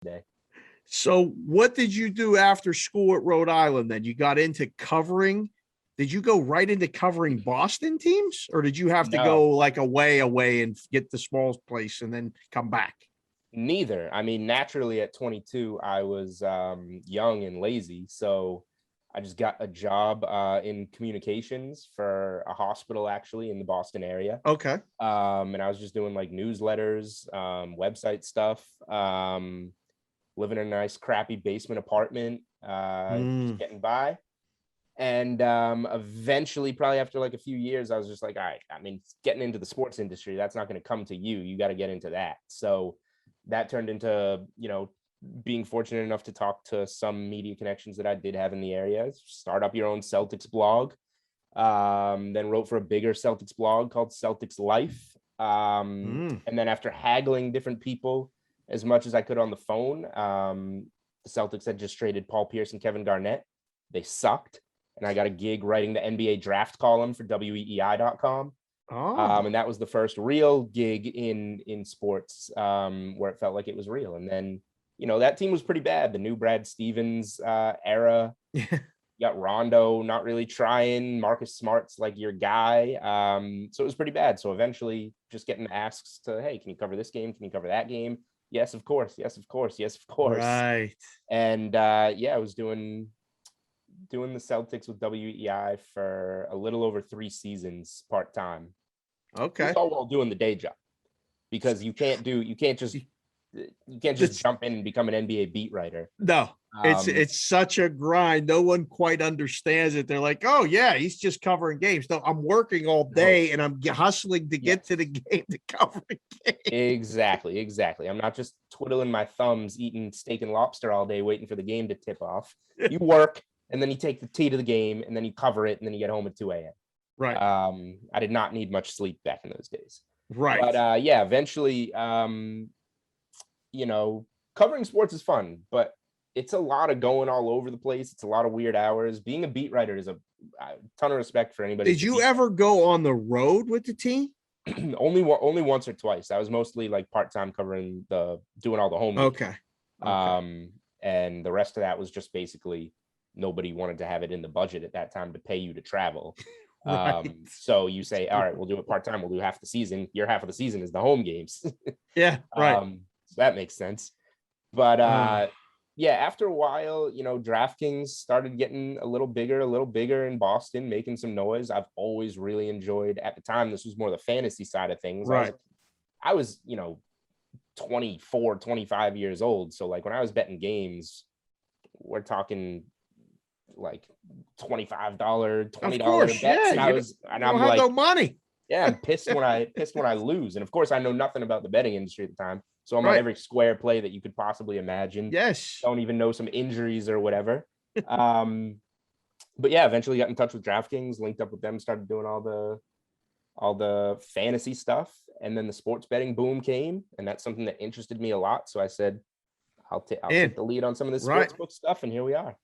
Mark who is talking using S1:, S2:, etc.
S1: day.
S2: So what did you do after school at Rhode Island then? You got into covering. Did you go right into covering Boston teams, or did you have to go like away and get the small place and then come back?
S1: Neither. I mean, naturally at 22, I was young and lazy. So I just got a job in communications for a hospital actually in the Boston area.
S2: Okay.
S1: And I was just doing like newsletters, website stuff, living in a nice crappy basement apartment, just getting by. And eventually, probably after like a few years, I was just like, all right, I mean, getting into the sports industry, that's not going to come to you. You got to get into that. So that turned into, being fortunate enough to talk to some media connections that I did have in the area, start up your own Celtics blog, then wrote for a bigger Celtics blog called Celtics Life. And then after haggling different people as much as I could on the phone, the Celtics had just traded Paul Pierce and Kevin Garnett. They sucked. And I got a gig writing the NBA draft column for weei.com. And that was the first real gig in sports where it felt like it was real. And then, that team was pretty bad. The new Brad Stevens era. You got Rondo not really trying. Marcus Smart's like your guy. So it was pretty bad. So eventually just getting asks to, hey, can you cover this game? Can you cover that game? Yes, of course. Yes, of course. Yes, of course.
S2: Right.
S1: And I was doing the Celtics with WEI for a little over 3 seasons part-time.
S2: Okay.
S1: It's all while doing the day job, because you can't just jump in and become an NBA beat writer.
S2: No, it's such a grind. No one quite understands it. They're like, oh yeah, he's just covering games. No, I'm working all day and I'm hustling to get to the game to cover the game.
S1: Exactly. I'm not just twiddling my thumbs, eating steak and lobster all day, waiting for the game to tip off. You work, and then you take the tea to the game, and then you cover it, and then you get home at 2 a.m.
S2: Right.
S1: I did not need much sleep back in those days.
S2: Right.
S1: But eventually, covering sports is fun, but it's a lot of going all over the place. It's a lot of weird hours. Being a beat writer is a ton of respect for anybody.
S2: Did you ever go on the road with the team?
S1: Only once or twice. I was mostly like part-time covering doing all the home games.
S2: Okay.
S1: And the rest of that was just basically nobody wanted to have it in the budget at that time to pay you to travel.
S2: Right.
S1: So you say, all right, we'll do it part-time. We'll do half the season. Your half of the season is the home games.
S2: Yeah. Right.
S1: So that makes sense. But after a while, Draftkings started getting a little bigger in Boston, making some noise. I've always really enjoyed, at the time, this was more the fantasy side of things.
S2: Right.
S1: I was 24, 25 years old. So like when I was betting games, we're talking like $25, $20 bets.
S2: Yeah,
S1: and I'm like,
S2: no money.
S1: Yeah, I'm pissed when I lose. And of course, I know nothing about the betting industry at the time. So I'm
S2: Right.
S1: on every square play that you could possibly imagine.
S2: Yes.
S1: Don't even know some injuries or whatever. But yeah, eventually got in touch with DraftKings, linked up with them, started doing all the fantasy stuff. And then the sports betting boom came. And that's something that interested me a lot. So I said, I'll take the lead on some of this sportsbook stuff. And here we are.